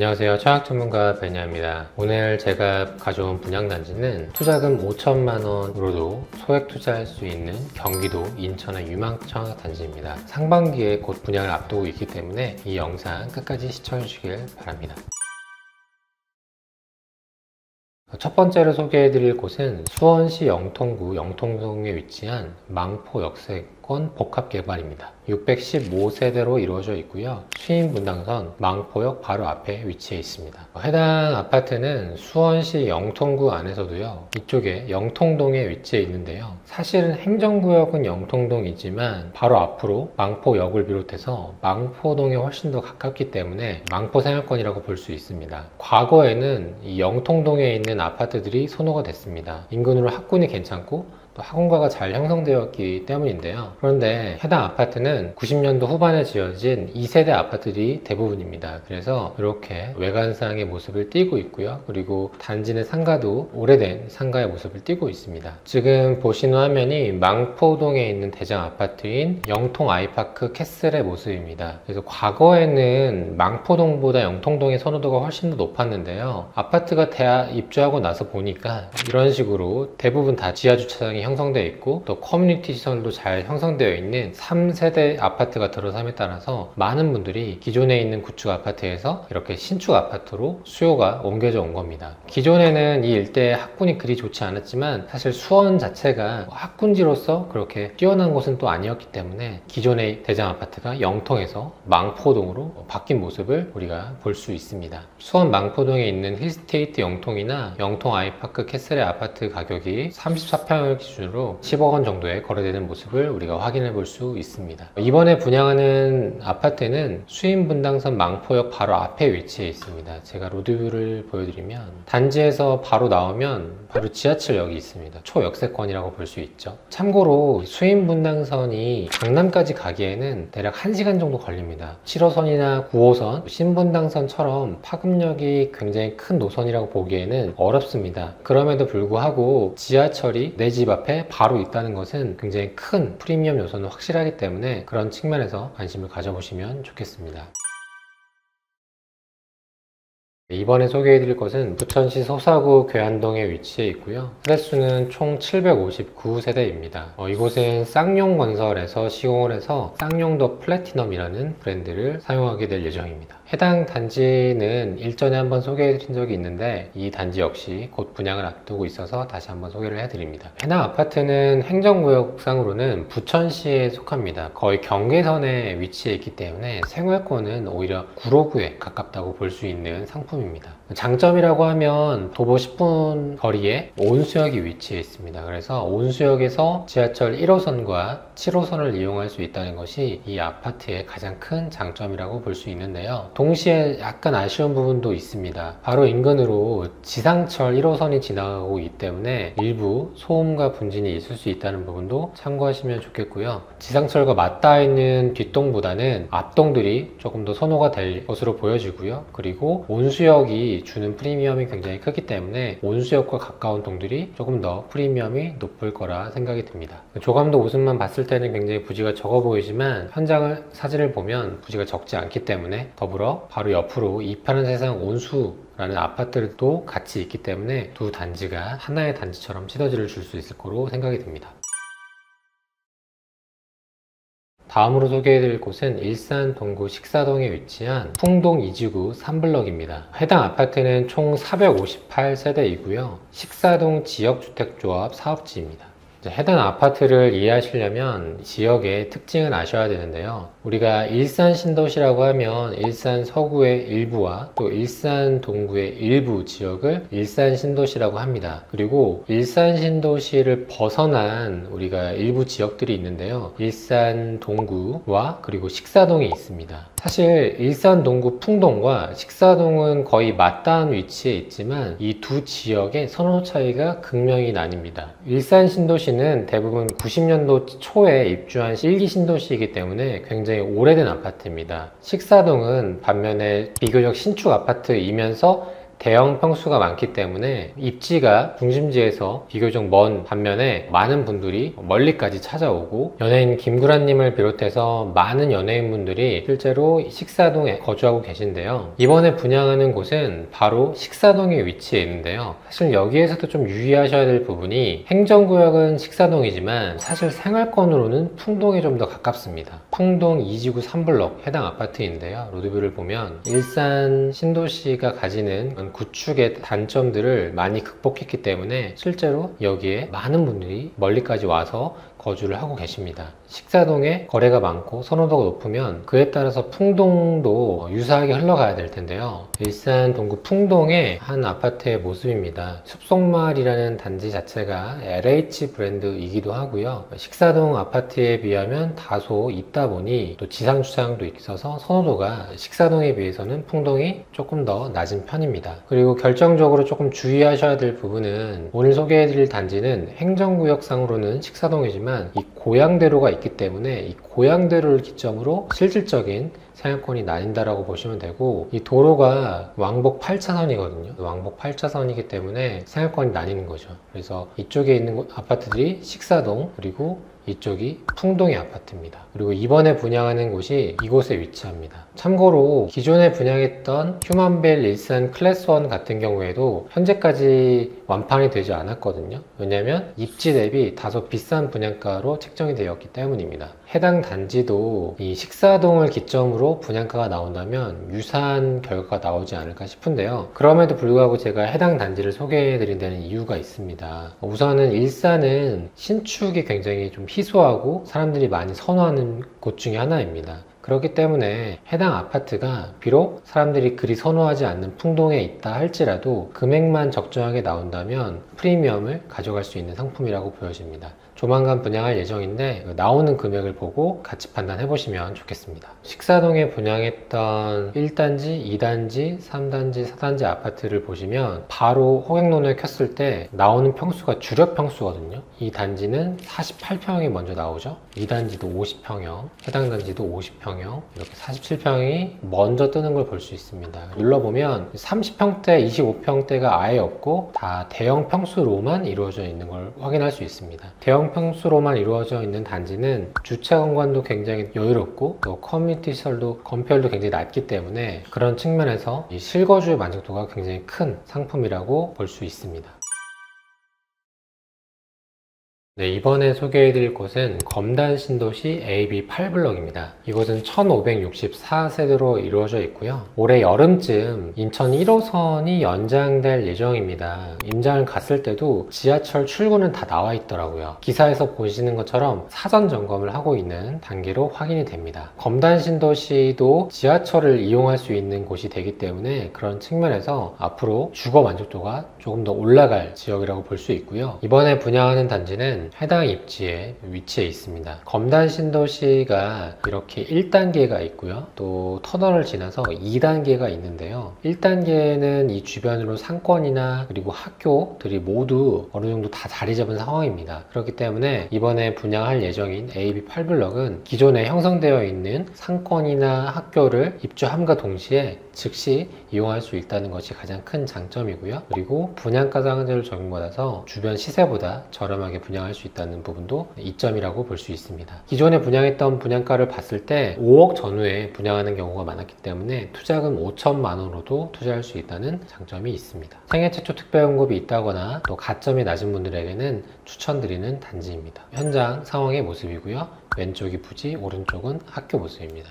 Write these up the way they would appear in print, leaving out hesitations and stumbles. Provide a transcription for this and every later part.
안녕하세요. 청약전문가 베니아입니다. 오늘 제가 가져온 분양단지는 투자금 5천만 원으로도 소액 투자할 수 있는 경기도 인천의 유망청 단지입니다. 상반기에 곧 분양을 앞두고 있기 때문에 이 영상 끝까지 시청해 주시길 바랍니다. 첫 번째로 소개해 드릴 곳은 수원시 영통구 영통동에 위치한 망포 역세권 복합개발입니다. 615세대로 이루어져 있고요. 수인분당선 망포역 바로 앞에 위치해 있습니다. 해당 아파트는 수원시 영통구 안에서도요, 이쪽에 영통동에 위치해 있는데요. 사실은 행정구역은 영통동이지만 바로 앞으로 망포역을 비롯해서 망포동에 훨씬 더 가깝기 때문에 망포생활권이라고 볼 수 있습니다. 과거에는 이 영통동에 있는 아파트들이 선호가 됐습니다. 인근으로 학군이 괜찮고 또 학원가가 잘 형성되었기 때문인데요. 그런데 해당 아파트는 90년도 후반에 지어진 2세대 아파트들이 대부분입니다. 그래서 이렇게 외관상의 모습을 띠고 있고요. 그리고 단지 내 상가도 오래된 상가의 모습을 띠고 있습니다. 지금 보시는 화면이 망포동에 있는 대장 아파트인 영통 아이파크 캐슬의 모습입니다. 그래서 과거에는 망포동보다 영통동의 선호도가 훨씬 더 높았는데요. 아파트가 대학 입주하고 나서 보니까 이런 식으로 대부분 다 지하주차장이 형성되어 있고 또 커뮤니티 시설도 잘 형성되어 있는 3세대 아파트가 들어섬에 따라서 많은 분들이 기존에 있는 구축 아파트에서 이렇게 신축 아파트로 수요가 옮겨져 온 겁니다. 기존에는 이 일대에 학군이 그리 좋지 않았지만 사실 수원 자체가 학군지로서 그렇게 뛰어난 곳은 또 아니었기 때문에 기존의 대장 아파트가 영통에서 망포동으로 바뀐 모습을 우리가 볼 수 있습니다. 수원 망포동에 있는 힐스테이트 영통이나 영통 아이파크 캐슬의 아파트 가격이 34평을 기준으로 10억 원 정도에 거래되는 모습을 우리가 확인해 볼 수 있습니다. 이번에 분양하는 아파트는 수인분당선 망포역 바로 앞에 위치해 있습니다. 제가 로드뷰를 보여드리면 단지에서 바로 나오면 바로 지하철역이 있습니다. 초역세권이라고 볼 수 있죠. 참고로 수인분당선이 강남까지 가기에는 대략 1시간 정도 걸립니다. 7호선이나 9호선, 신분당선처럼 파급력이 굉장히 큰 노선이라고 보기에는 어렵습니다. 그럼에도 불구하고 지하철이 내 집 앞에 바로 있다는 것은 굉장히 큰 프리미엄 요소는 확실하기 때문에 그런 측면에서 관심을 가져보시면 좋겠습니다. 이번에 소개해드릴 것은 부천시 서사구 괴안동에 위치해 있고요. 세대수는 총 759세대입니다. 이곳은 쌍용건설에서 시공을 해서 쌍용더 플래티넘이라는 브랜드를 사용하게 될 예정입니다. 해당 단지는 일전에 한번 소개해드린 적이 있는데 이 단지 역시 곧 분양을 앞두고 있어서 다시 한번 소개를 해드립니다. 해당 아파트는 행정구역상으로는 부천시에 속합니다. 거의 경계선에 위치해 있기 때문에 생활권은 오히려 구로구에 가깝다고 볼 수 있는 상품입니다. 장점이라고 하면 도보 10분 거리에 온수역이 위치해 있습니다. 그래서 온수역에서 지하철 1호선과 7호선을 이용할 수 있다는 것이 이 아파트의 가장 큰 장점이라고 볼 수 있는데요. 동시에 약간 아쉬운 부분도 있습니다. 바로 인근으로 지상철 1호선이 지나가고 있기 때문에 일부 소음과 분진이 있을 수 있다는 부분도 참고하시면 좋겠고요. 지상철과 맞닿아 있는 뒷동보다는 앞동들이 조금 더 선호가 될 것으로 보여지고요. 그리고 온수역이 주는 프리미엄이 굉장히 크기 때문에 온수역과 가까운 동들이 조금 더 프리미엄이 높을 거라 생각이 듭니다. 조감도 모습만 봤을 때는 굉장히 부지가 적어 보이지만 사진을 보면 부지가 적지 않기 때문에 더불어 바로 옆으로 이파는 세상 온수라는 아파트도 같이 있기 때문에 두 단지가 하나의 단지처럼 시너지를 줄 수 있을 거로 생각이 듭니다. 다음으로 소개해드릴 곳은 일산 동구 식사동에 위치한 풍동 2지구 3블럭입니다. 해당 아파트는 총 458세대이고요. 식사동 지역주택조합 사업지입니다. 해당 아파트를 이해하시려면 지역의 특징을 아셔야 되는데요. 우리가 일산 신도시라고 하면 일산 서구의 일부와 또 일산 동구의 일부 지역을 일산 신도시라고 합니다. 그리고 일산 신도시를 벗어난 우리가 일부 지역들이 있는데요. 일산 동구와 그리고 식사동이 있습니다. 사실 일산 동구 풍동과 식사동은 거의 맞닿은 위치에 있지만 이 두 지역의 선호 차이가 극명히 나뉩니다. 일산 신도시는 대부분 90년도 초에 입주한 1기 신도시이기 때문에 굉장히 오래된 아파트입니다. 식사동은 반면에 비교적 신축 아파트이면서 대형 평수가 많기 때문에 입지가 중심지에서 비교적 먼 반면에 많은 분들이 멀리까지 찾아오고 연예인 김구라님을 비롯해서 많은 연예인분들이 실제로 식사동에 거주하고 계신데요. 이번에 분양하는 곳은 바로 식사동에 위치해 있는데요. 사실 여기에서도 좀 유의하셔야 될 부분이 행정구역은 식사동이지만 사실 생활권으로는 풍동에 좀 더 가깝습니다. 풍동 2지구 3블럭 해당 아파트인데요. 로드뷰를 보면 일산 신도시가 가지는 구축의 단점들을 많이 극복했기 때문에 실제로 여기에 많은 분들이 멀리까지 와서 거주를 하고 계십니다. 식사동에 거래가 많고 선호도가 높으면 그에 따라서 풍동도 유사하게 흘러가야 될 텐데요. 일산 동구 풍동의 한 아파트의 모습입니다. 숲속마을이라는 단지 자체가 LH 브랜드이기도 하고요. 식사동 아파트에 비하면 다소 있다 보니 또 지상 주차장도 있어서 선호도가 식사동에 비해서는 풍동이 조금 더 낮은 편입니다. 그리고 결정적으로 조금 주의하셔야 될 부분은 오늘 소개해드릴 단지는 행정구역상으로는 식사동이지만 이 고양대로가 있기 때문에 이 고양대로를 기점으로 실질적인 생활권이 나뉜다라고 보시면 되고, 이 도로가 왕복 8차선이거든요. 왕복 8차선이기 때문에 생활권이 나뉘는 거죠. 그래서 이쪽에 있는 아파트들이 식사동, 그리고 이쪽이 풍동의 아파트입니다. 그리고 이번에 분양하는 곳이 이곳에 위치합니다. 참고로 기존에 분양했던 휴먼벨 일산 클래스1 같은 경우에도 현재까지 완판이 되지 않았거든요. 왜냐하면 입지 대비 다소 비싼 분양가로 책정이 되었기 때문입니다. 해당 단지도 이 식사동을 기점으로 분양가가 나온다면 유사한 결과가 나오지 않을까 싶은데요. 그럼에도 불구하고 제가 해당 단지를 소개해 드린 데는 이유가 있습니다. 우선은 일산은 신축이 굉장히 좀 희소하고 사람들이 많이 선호하는 곳 중에 하나입니다. 그렇기 때문에 해당 아파트가 비록 사람들이 그리 선호하지 않는 풍동에 있다 할지라도 금액만 적정하게 나온다면 프리미엄을 가져갈 수 있는 상품이라고 보여집니다. 조만간 분양할 예정인데 나오는 금액을 보고 같이 판단해 보시면 좋겠습니다. 식사동에 분양했던 1단지, 2단지, 3단지, 4단지 아파트를 보시면 바로 호객론을 켰을 때 나오는 평수가 주력 평수거든요. 이 단지는 48평이 먼저 나오죠. 2단지도 50평형, 해당 단지도 50평형, 이렇게 47평이 먼저 뜨는 걸 볼 수 있습니다. 눌러보면 30평대, 25평대가 아예 없고 다 대형 평수로만 이루어져 있는 걸 확인할 수 있습니다. 대형 평수로만 이루어져 있는 단지는 주차 공간도 굉장히 여유롭고 또 커뮤니티 시설도 건폐율도 굉장히 낮기 때문에 그런 측면에서 이 실거주의 만족도가 굉장히 큰 상품이라고 볼 수 있습니다. 네, 이번에 소개해드릴 곳은 검단 신도시 AB 8블럭입니다. 이곳은 1564세대로 이루어져 있고요. 올해 여름쯤 인천 1호선이 연장될 예정입니다. 임장을 갔을 때도 지하철 출구는 다 나와 있더라고요. 기사에서 보시는 것처럼 사전 점검을 하고 있는 단계로 확인이 됩니다. 검단 신도시도 지하철을 이용할 수 있는 곳이 되기 때문에 그런 측면에서 앞으로 주거 만족도가 조금 더 올라갈 지역이라고 볼 수 있고요. 이번에 분양하는 단지는 해당 입지에 위치해 있습니다. 검단 신도시가 이렇게 1단계가 있고요. 또 터널을 지나서 2단계가 있는데요. 1단계는 이 주변으로 상권이나 그리고 학교들이 모두 어느 정도 다 자리 잡은 상황입니다. 그렇기 때문에 이번에 분양할 예정인 AB 8블럭은 기존에 형성되어 있는 상권이나 학교를 입주함과 동시에 즉시 이용할 수 있다는 것이 가장 큰 장점이고요. 그리고 분양가 상한제를 적용받아서 주변 시세보다 저렴하게 분양할 수 있다는 부분도 이점이라고 볼 수 있습니다. 기존에 분양했던 분양가를 봤을 때 5억 전후에 분양하는 경우가 많았기 때문에 투자금 5천만 원으로도 투자할 수 있다는 장점이 있습니다. 생애 최초 특별연금이 있다거나 또 가점이 낮은 분들에게는 추천드리는 단지입니다. 현장 상황의 모습이고요. 왼쪽이 부지, 오른쪽은 학교 모습입니다.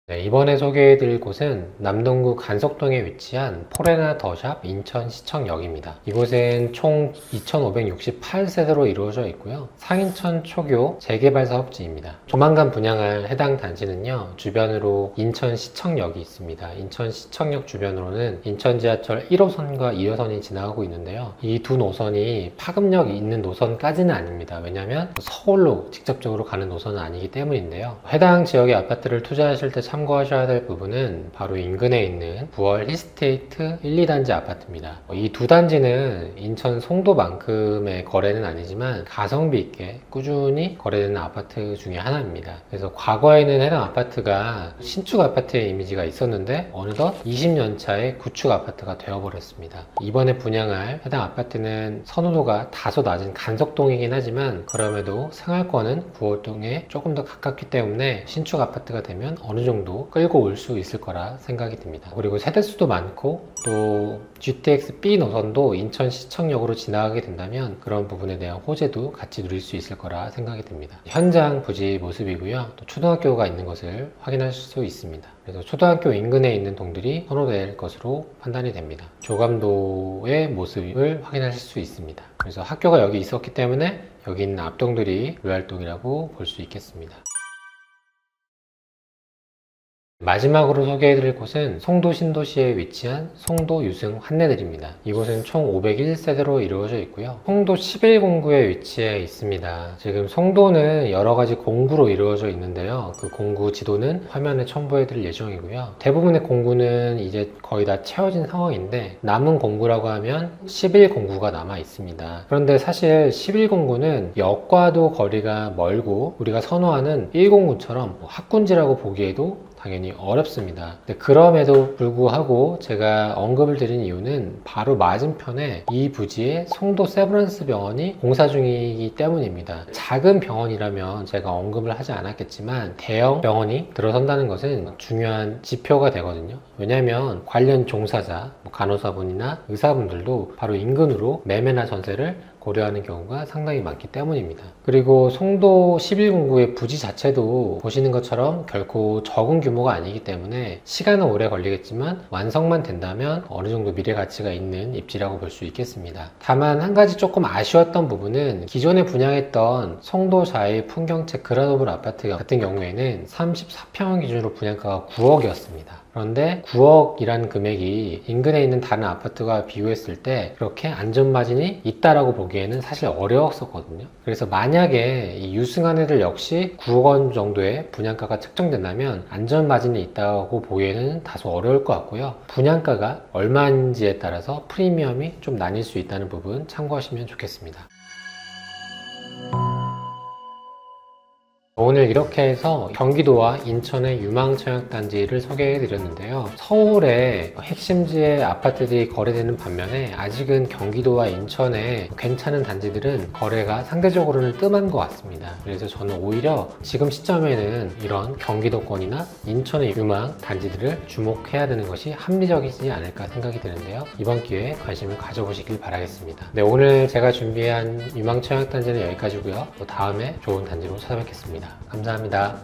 네, 이번에 소개해드릴 곳은 남동구 간석동에 위치한 포레나 더샵 인천시청역입니다. 이곳은 총 2568세대로 이루어져 있고요. 상인천 초교 재개발 사업지입니다. 조만간 분양할 해당 단지는요, 주변으로 인천시청역이 있습니다. 인천시청역 주변으로는 인천지하철 1호선과 2호선이 지나가고 있는데요. 이 두 노선이 파급력이 있는 노선까지는 아닙니다. 왜냐하면 서울로 직접적으로 가는 노선은 아니기 때문인데요. 해당 지역의 아파트를 투자하실 때 참고하셔야 될 부분은 바로 인근에 있는 부월 힐스테이트 1, 2단지 아파트입니다. 이 두 단지는 인천 송도만큼의 거래는 아니지만 가성비 있게 꾸준히 거래되는 아파트 중에 하나입니다. 그래서 과거에는 해당 아파트가 신축 아파트의 이미지가 있었는데 어느덧 20년 차의 구축 아파트가 되어버렸습니다. 이번에 분양할 해당 아파트는 선호도가 다소 낮은 간석동이긴 하지만 그럼에도 생활권은 구월동에 조금 더 가깝기 때문에 신축 아파트가 되면 어느 정도 끌고 올 수 있을 거라 생각이 듭니다. 그리고 세대수도 많고 또 GTX B 노선도 인천시청역으로 지나가게 된다면 그런 부분에 대한 호재도 같이 누릴 수 있을 거라 생각이 듭니다. 현장 부지 모습이고요. 또 초등학교가 있는 것을 확인하실 수 있습니다. 그래서 초등학교 인근에 있는 동들이 선호될 것으로 판단이 됩니다. 조감도의 모습을 확인하실 수 있습니다. 그래서 학교가 여기 있었기 때문에 여기 있는 앞동들이 묘알동이라고 볼 수 있겠습니다. 마지막으로 소개해드릴 곳은 송도 신도시에 위치한 송도 유승 환내들입니다. 이곳은 총 501세대로 이루어져 있고요. 송도 11공구에 위치해 있습니다. 지금 송도는 여러가지 공구로 이루어져 있는데요. 그 공구 지도는 화면에 첨부해드릴 예정이고요. 대부분의 공구는 이제 거의 다 채워진 상황인데 남은 공구라고 하면 11공구가 남아 있습니다. 그런데 사실 11공구는 역과도 거리가 멀고 우리가 선호하는 1공구처럼 학군지라고 보기에도 당연히 어렵습니다. 그럼에도 불구하고 제가 언급을 드린 이유는 바로 맞은편에 이 부지에 송도 세브란스 병원이 공사 중이기 때문입니다. 작은 병원이라면 제가 언급을 하지 않았겠지만 대형 병원이 들어선다는 것은 중요한 지표가 되거든요. 왜냐하면 관련 종사자, 간호사분이나 의사분들도 바로 인근으로 매매나 전세를 고려하는 경우가 상당히 많기 때문입니다. 그리고 송도 11공구의 부지 자체도 보시는 것처럼 결코 적은 규모가 아니기 때문에 시간은 오래 걸리겠지만 완성만 된다면 어느 정도 미래 가치가 있는 입지라고 볼 수 있겠습니다. 다만 한 가지 조금 아쉬웠던 부분은 기존에 분양했던 송도 자이 풍경채 그라노블 아파트 같은 경우에는 34평 기준으로 분양가가 9억이었습니다. 그런데 9억이라는 금액이 인근에 있는 다른 아파트와 비교했을 때 그렇게 안전마진이 있다라고 보기에는 사실 어려웠었거든요. 그래서 만약에 이 유승한 애들 역시 9억 원 정도의 분양가가 책정된다면 안전마진이 있다고 보기에는 다소 어려울 것 같고요. 분양가가 얼마인지에 따라서 프리미엄이 좀 나뉠 수 있다는 부분 참고하시면 좋겠습니다. 오늘 이렇게 해서 경기도와 인천의 유망청약단지를 소개해 드렸는데요. 서울의 핵심지의 아파트들이 거래되는 반면에 아직은 경기도와 인천의 괜찮은 단지들은 거래가 상대적으로는 뜸한 것 같습니다. 그래서 저는 오히려 지금 시점에는 이런 경기도권이나 인천의 유망 단지들을 주목해야 되는 것이 합리적이지 않을까 생각이 드는데요. 이번 기회에 관심을 가져보시길 바라겠습니다. 네, 오늘 제가 준비한 유망청약단지는 여기까지고요. 또 다음에 좋은 단지로 찾아뵙겠습니다. 감사합니다.